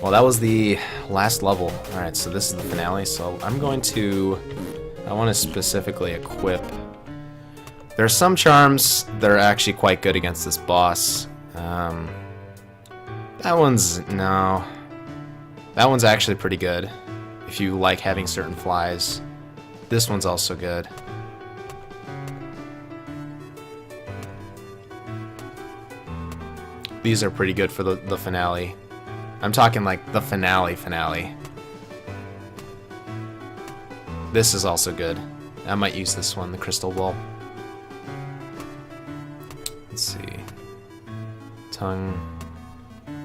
Well, that was the last level. Alright, so this is the finale, so I want to specifically equip. There are some charms that are actually quite good against this boss. That one's actually pretty good if you like having certain flies. This one's also good. These are pretty good for the finale. I'm talking like the finale. This is also good. I might use this one, the crystal ball. Let's see. Tongue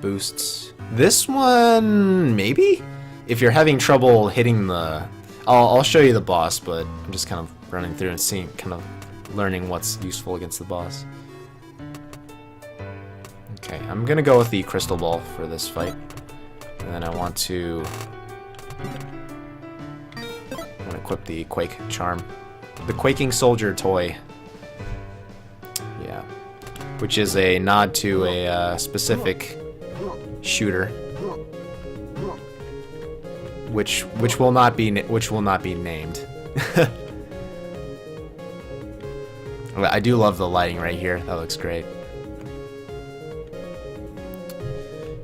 boosts. This one, maybe? If you're having trouble hitting the... I'll show you the boss, but I'm just kind of running through and seeing, kind of learning what's useful against the boss. Okay, I'm gonna go with the crystal ball for this fight. And then I want to equip the Quake charm. The Quaking Soldier toy. Yeah. Which is a nod to a specific shooter. Which will not be named. I do love the lighting right here. That looks great.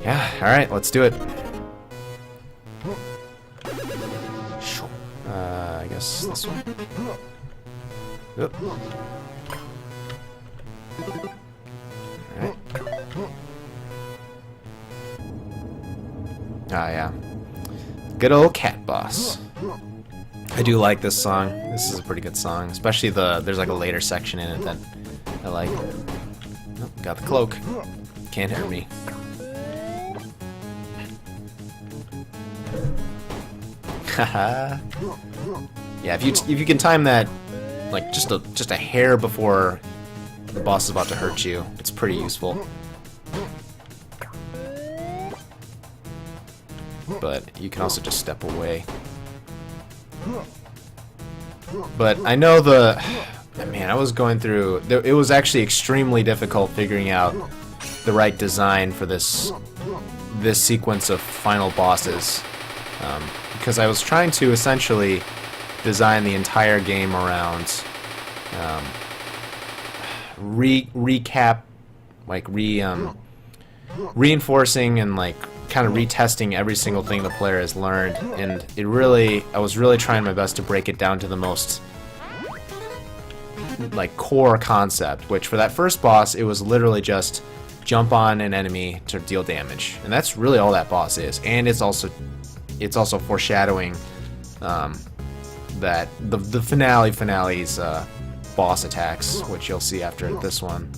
Yeah, alright, let's do it. I guess this one. Oop. Alright. Ah, yeah. Good old cat boss. I do like this song. This is a pretty good song. Especially there's like a later section in it that I like. Oh, got the cloak. Can't hurt me. Haha. Yeah, if you can time that like just a hair before the boss is about to hurt you, it's pretty useful. But you can also just step away. But I know man, I was going through, it was actually extremely difficult figuring out the right design for this sequence of final bosses. Because I was trying to essentially design the entire game around reinforcing and like kind of retesting every single thing the player has learned, and I was really trying my best to break it down to the most like core concept, which for that first boss it was literally just jump on an enemy to deal damage, and that's really all that boss is. And it's also foreshadowing that the finale's boss attacks, which you'll see after this one.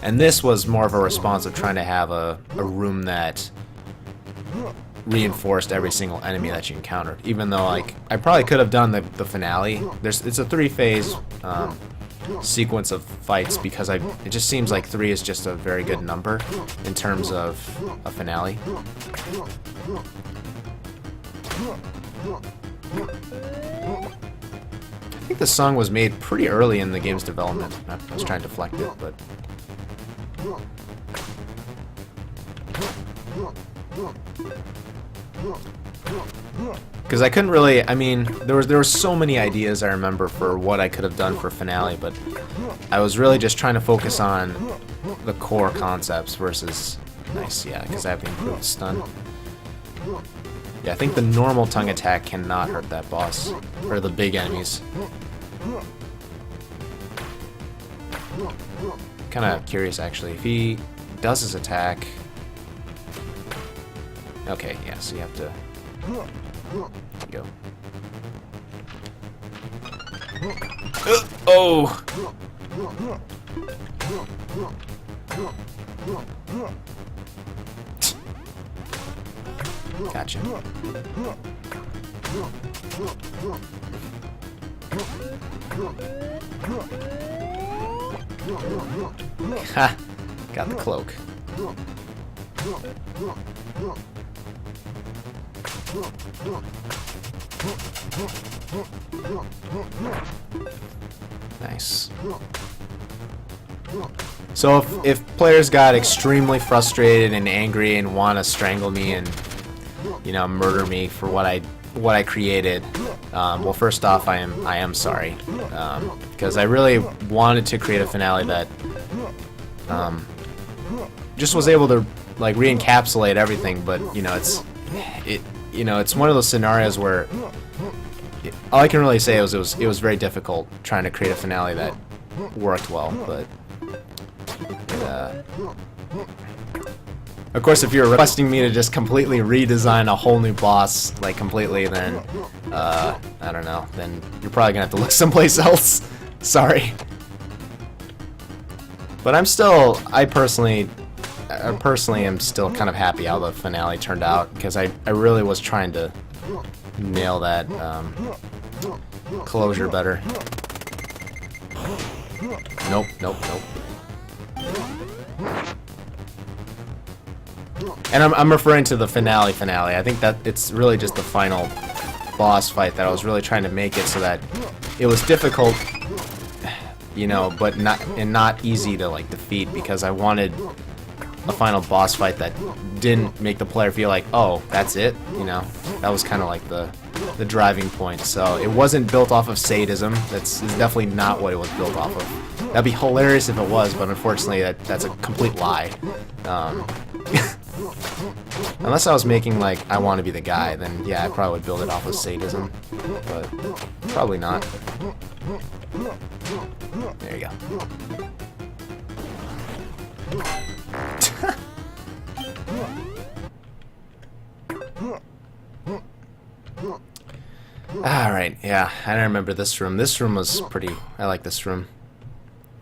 And this was more of a response of trying to have a room that reinforced every single enemy that you encountered. Even though, like, I probably could have done the finale. It's a 3-phase sequence of fights because it just seems like 3 is just a very good number in terms of a finale. I think the song was made pretty early in the game's development. I was trying to deflect it, but... Because I couldn't really, I mean, there were so many ideas I remember for what I could have done for finale, but I was really just trying to focus on the core concepts versus... Nice, yeah, because I have the improved stun. Yeah, I think the normal tongue attack cannot hurt that boss, or the big enemies. Kind of curious, actually, if he does his attack... Okay, yeah, so you have to... Go. Oh! Gotcha. Ha! Got the cloak. Nice. So if players got extremely frustrated and angry and want to strangle me and, you know, murder me for what I created, well, first off, I am sorry, because I really wanted to create a finale that just was able to like re-encapsulate everything. But you know, it's one of those scenarios where all I can really say is it was very difficult trying to create a finale that worked well, but. Of course, if you're requesting me to just completely redesign a whole new boss, like completely, then, I don't know, then you're probably gonna have to look someplace else. Sorry. But I personally am still kind of happy how the finale turned out, because I really was trying to nail that, closure better. Nope, nope, nope. And I'm referring to the finale. I think that it's really just the final boss fight that I was really trying to make it so that it was difficult, you know, but not easy to like defeat, because I wanted a final boss fight that didn't make the player feel like, oh, that's it, you know. That was kind of like the driving point. So it wasn't built off of sadism. It's definitely not what it was built off of. That'd be hilarious if it was, but unfortunately that's a complete lie. Unless I was making like I want to be the guy, then yeah, I probably would build it off of sadism, but probably not. There you go. Alright, yeah, I remember this room. This room was pretty... I like this room.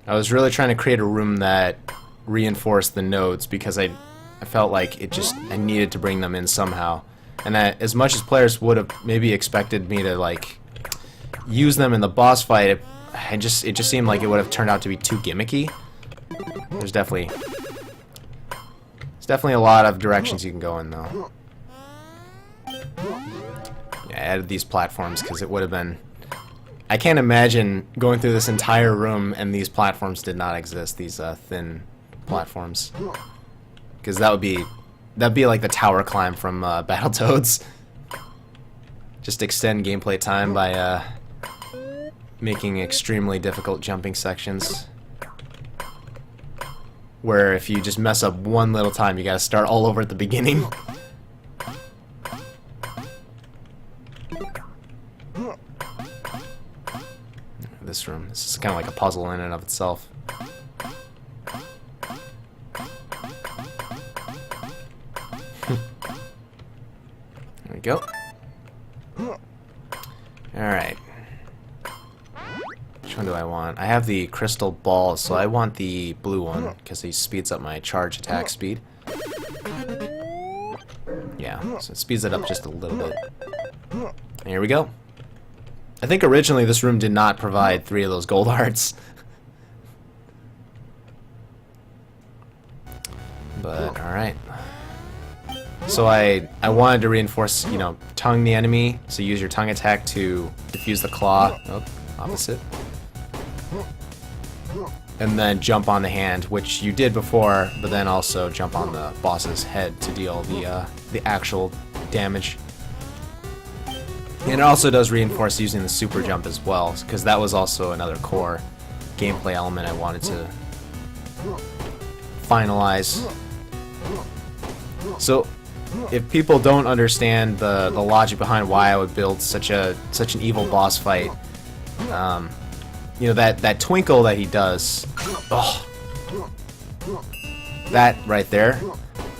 I was really trying to create a room that reinforced the nodes, because I felt like I needed to bring them in somehow. And that as much as players would have maybe expected me to like use them in the boss fight, it just seemed like it would have turned out to be too gimmicky. There's definitely a lot of directions you can go in though. Yeah, I added these platforms because it would have been... I can't imagine going through this entire room and these platforms did not exist, these thin platforms. Because that'd be like the tower climb from Battletoads. Just extend gameplay time by making extremely difficult jumping sections. Where if you just mess up one little time, you gotta start all over at the beginning. This room. This is kind of like a puzzle in and of itself. There we go. Alright. Which one do I want? I have the crystal ball, so I want the blue one, because he speeds up my charge attack speed. Yeah, so it speeds it up just a little bit. And here we go. I think originally this room did not provide 3 of those gold hearts. But, alright. So I wanted to reinforce, you know, tongue the enemy, so use your tongue attack to defuse the claw. Oh, opposite. And then jump on the hand, which you did before, but then also jump on the boss's head to deal the actual damage. And it also does reinforce using the super jump as well, because that was also another core gameplay element I wanted to finalize. So if people don't understand the logic behind why I would build such an evil boss fight, you know, that twinkle that he does, oh, that right there,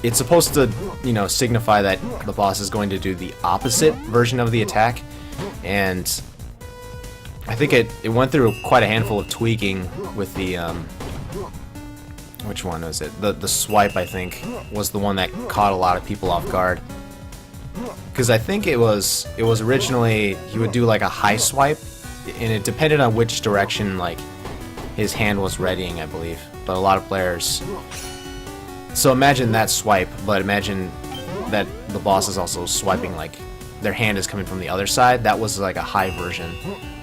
it's supposed to, you know, signify that the boss is going to do the opposite version of the attack, and I think it went through quite a handful of tweaking with the which one was it? The swipe, I think, was the one that caught a lot of people off guard. Because I think it was originally he would do like a high swipe, and it depended on which direction like his hand was readying, I believe. But a lot of players. So imagine that swipe, but imagine that the boss is also swiping like their hand is coming from the other side. That was like a high version,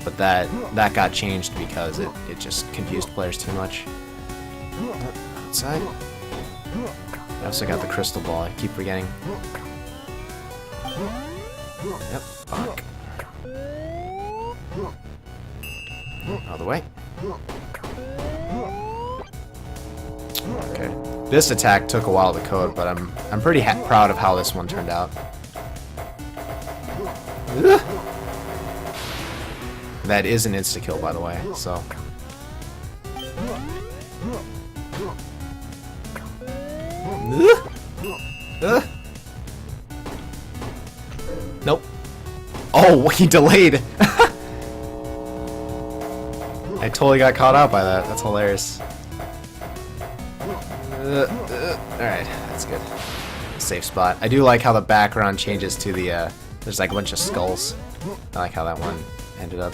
but that got changed because it just confused players too much. Outside. I also got the crystal ball. I keep forgetting. Yep. Fuck. All the way. Okay. This attack took a while to code, but I'm pretty proud of how this one turned out. Ugh. That is an insta-kill, by the way, so... Nope. Oh, he delayed! I totally got caught out by that. That's hilarious. Alright, that's good. Safe spot. I do like how the background changes to the, there's like a bunch of skulls. I like how that one ended up.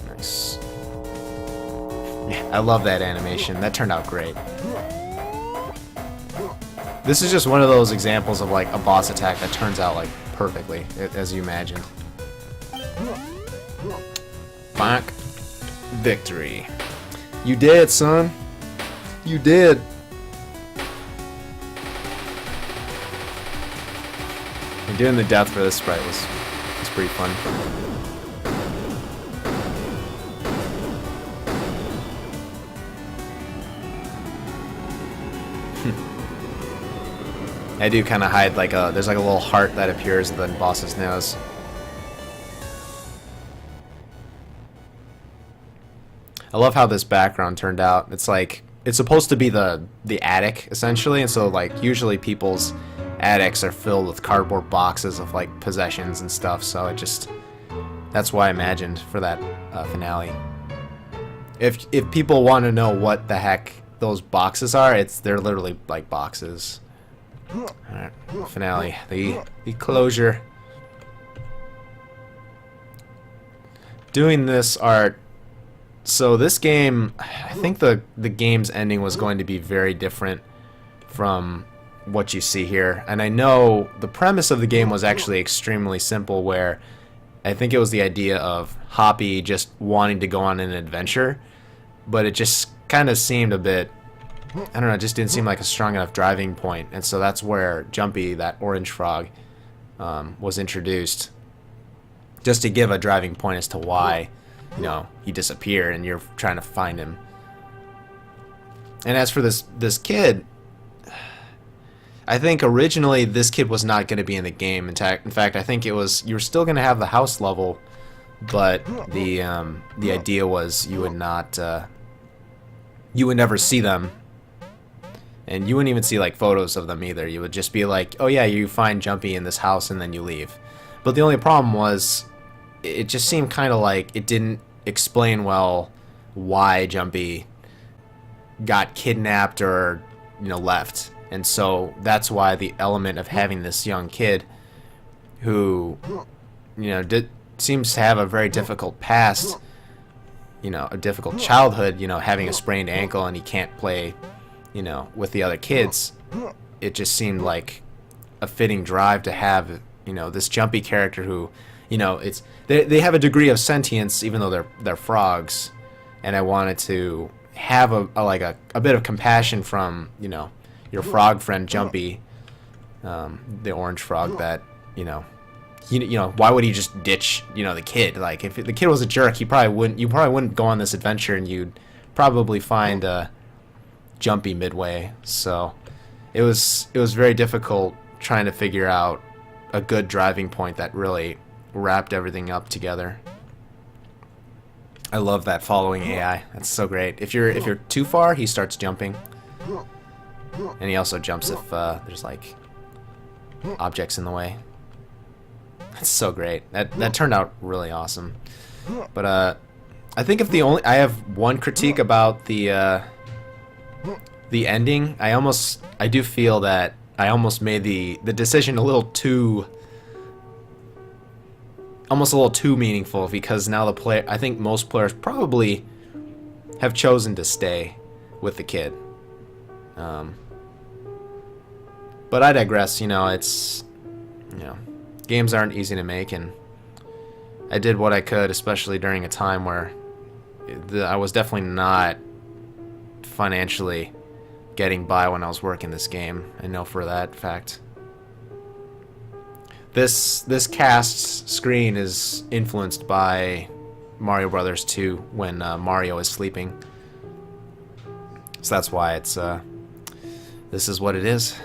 Nice. Yeah, I love that animation. That turned out great. This is just one of those examples of like a boss attack that turns out like perfectly, as you imagined. Bonk. Victory. You did, son. You did. And doing the death for this sprite was pretty fun. I do kind of hide like there's like a little heart that appears in the boss's nose. I love how this background turned out. It's like it's supposed to be the attic essentially, and so like usually people's attics are filled with cardboard boxes of like possessions and stuff. So that's why I imagined for that finale. If people want to know what the heck those boxes are, they're literally like boxes. Alright, finale, the closure. Doing this art. So this game, I think the game's ending was going to be very different from what you see here. And I know the premise of the game was actually extremely simple, where I think it was the idea of Hoppy just wanting to go on an adventure, but it just kind of seemed a bit, I don't know, it just didn't seem like a strong enough driving point. And so that's where Jumpy, that orange frog, was introduced, just to give a driving point as to why, you know, he disappeared and you're trying to find him. And as for this kid, I think originally this kid was not going to be in the game. In fact, I think it was, you were still going to have the house level, but the idea was you would not, you would never see them, and you wouldn't even see like photos of them either. You would just be like, oh yeah, you find Jumpy in this house and then you leave. But the only problem was, it just seemed kind of like it didn't explain well why Jumpy got kidnapped or, you know, left. And so that's why the element of having this young kid who, you know, seems to have a very difficult past, you know, a difficult childhood, you know, having a sprained ankle and he can't play, you know, with the other kids. It just seemed like a fitting drive to have, you know, this Jumpy character who, you know, it's they have a degree of sentience even though they're frogs, and I wanted to have a bit of compassion from, you know, your frog friend Jumpy, the orange frog, that, you know, why would he just ditch, you know, the kid? Like, if the kid was a jerk, you probably wouldn't go on this adventure, and you'd probably find Jumpy midway. So it was very difficult trying to figure out a good driving point that really wrapped everything up together. I love that following AI. That's so great. If you're too far, he starts jumping. And he also jumps if there's like objects in the way. That's so great. That turned out really awesome. But I think I have one critique about the ending. I do feel that I almost made the decision a little too meaningful, because now I think most players probably have chosen to stay with the kid. But I digress. You know, games aren't easy to make, and I did what I could, especially during a time where I was definitely not financially getting by when I was working this game. I know for that fact. This cast screen is influenced by Mario Brothers 2 when Mario is sleeping. So that's why it's this is what it is.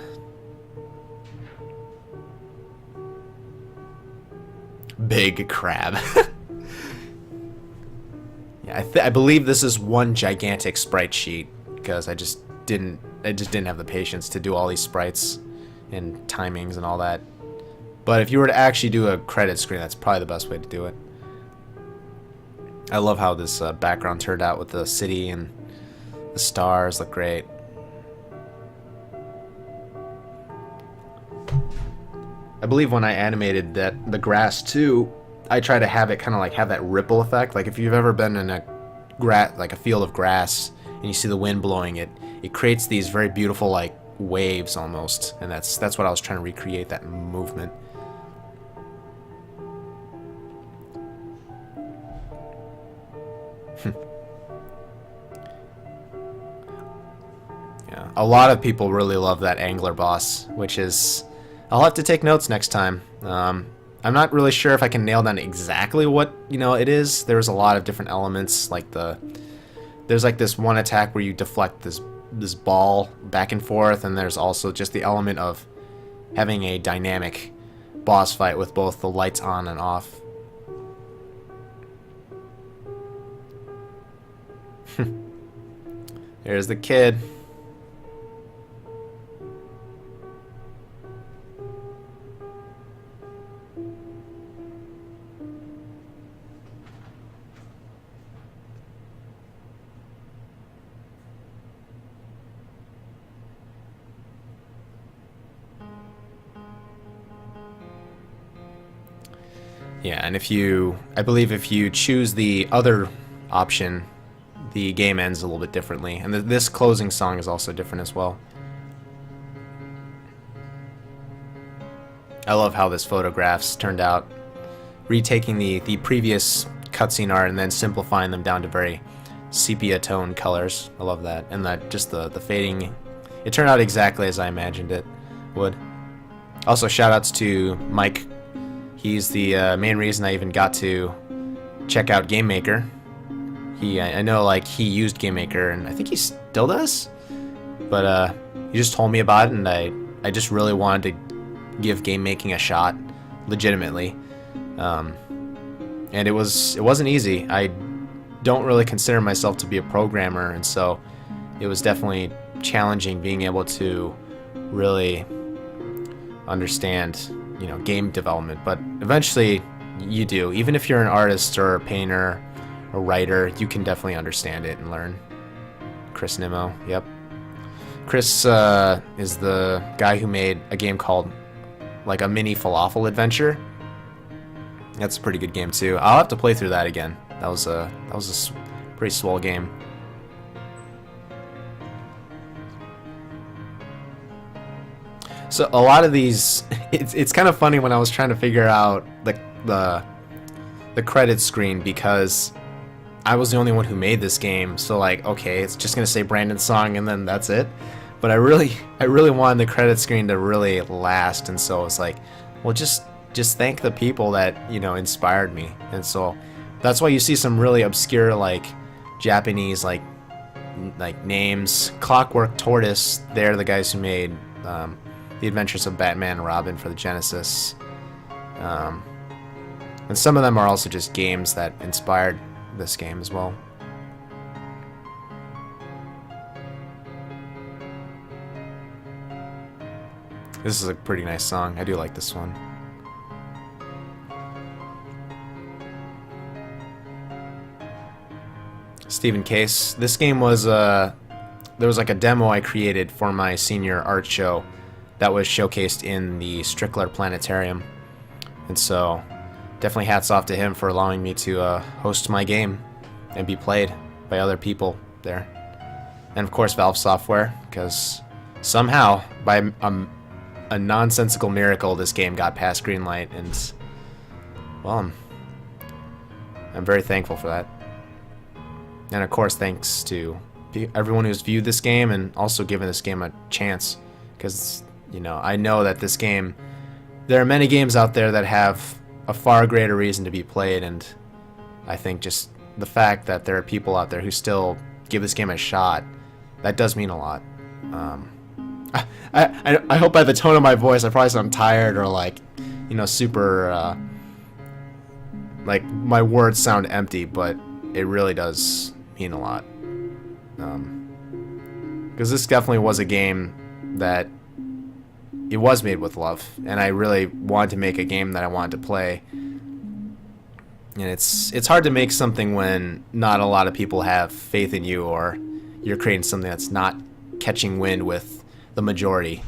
Big crab. Yeah, I believe this is one gigantic sprite sheet because I just didn't have the patience to do all these sprites and timings and all that. But if you were to actually do a credit screen, that's probably the best way to do it. I love how this background turned out with the city and the stars look great. I believe when I animated the grass too, I try to have it kind of like have that ripple effect. Like if you've ever been in a field of grass and you see the wind blowing it, it creates these very beautiful like waves almost, and that's what I was trying to recreate, that movement. Yeah, a lot of people really love that angler boss, which is, I'll have to take notes next time. I'm not really sure if I can nail down exactly what it is. There's a lot of different elements, like there's like this one attack where you deflect this ball back and forth, and there's also just the element of having a dynamic boss fight with both the lights on and off. There's the kid. Yeah, and I believe if you choose the other option, the game ends a little bit differently. And this closing song is also different as well. I love how this photographs turned out. Retaking the previous cutscene art and then simplifying them down to very sepia tone colors. I love that. And just the fading. It turned out exactly as I imagined it would. Also, shoutouts to Mike. He's the main reason I even got to check out GameMaker. I know like he used GameMaker, and I think he still does. But he just told me about it, and I just really wanted to give game making a shot, legitimately. And it wasn't easy. I don't really consider myself to be a programmer, and so it was definitely challenging being able to really understand game development. But eventually you do. Even if you're an artist or a painter or writer, you can definitely understand it and learn. Chris Nimmo, yep. Chris is the guy who made a game called like a mini falafel adventure. That's a pretty good game too. I'll have to play through that again. That was a pretty swell game. So a lot of these, it's kind of funny when I was trying to figure out the credits screen, because I was the only one who made this game. So like, okay, it's just gonna say Brandon's song and then that's it. But I really wanted the credit screen to really last, and so it's like, well, just thank the people that inspired me. And so that's why you see some really obscure like Japanese like names. Clockwork Tortoise, they're the guys who made The Adventures of Batman and Robin for the Genesis. And some of them are also just games that inspired this game as well. This is a pretty nice song. I do like this one. Stephen Case. This game was there was like a demo I created for my senior art show that was showcased in the Strickler Planetarium. And so definitely hats off to him for allowing me to host my game and be played by other people there. And of course Valve Software, because somehow, by a nonsensical miracle, this game got past Greenlight, and well, I'm I'm very thankful for that. And of course, thanks to everyone who's viewed this game and also given this game a chance. Because, you know, I know that this game, there are many games out there that have a far greater reason to be played, and I think just the fact that there are people out there who still give this game a shot, that does mean a lot. I hope by the tone of my voice I probably sound tired or like, you know, super, like my words sound empty, but it really does mean a lot. Because this definitely was a game that it was made with love, and I really wanted to make a game that I wanted to play. And it's hard to make something when not a lot of people have faith in you, or you're creating something that's not catching wind with the majority.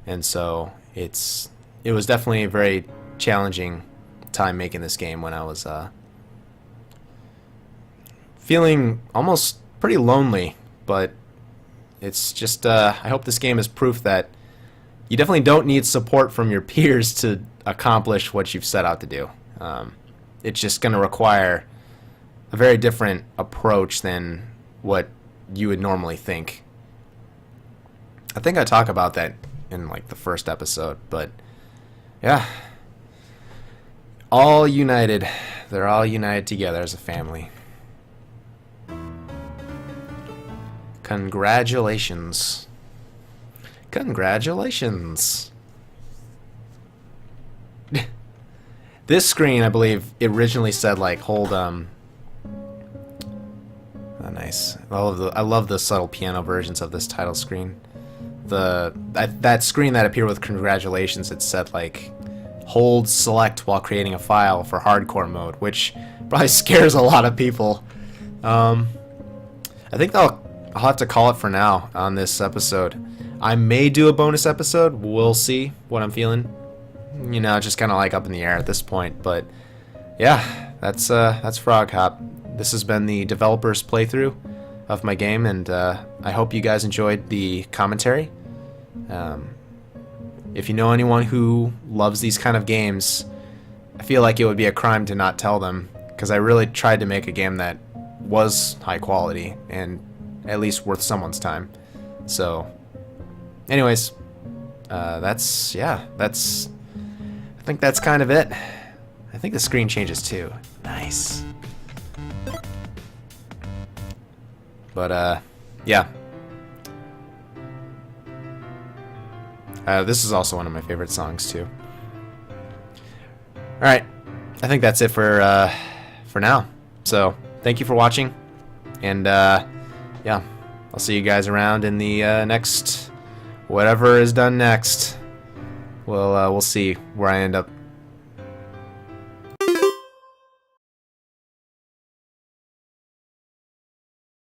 And so it was definitely a very challenging time making this game when I was feeling almost pretty lonely. But it's just I hope this game is proof that you definitely don't need support from your peers to accomplish what you've set out to do. It's just going to require a very different approach than what you would normally think. I think I talk about that in like the first episode, but yeah. All united. They're all united together as a family. Congratulations. Congratulations. This screen, I believe, it originally said like hold oh, nice. I love the subtle piano versions of this title screen. That screen that appeared with congratulations, it said like hold select while creating a file for hardcore mode, which probably scares a lot of people. I think I'll have to call it for now on this episode. I may do a bonus episode. We'll see what I'm feeling. You know, just kind of like up in the air at this point. But yeah, that's Frog Hop. This has been the developer's playthrough of my game, and I hope you guys enjoyed the commentary. If you know anyone who loves these kind of games, I feel like it would be a crime to not tell them, because I really tried to make a game that was high quality and at least worth someone's time. So anyways, I think that's kind of it. I think the screen changes too. Nice. But yeah. This is also one of my favorite songs too. All right, I think that's it for now. So thank you for watching, and yeah, I'll see you guys around in the next whatever is done next. We'll see where I end up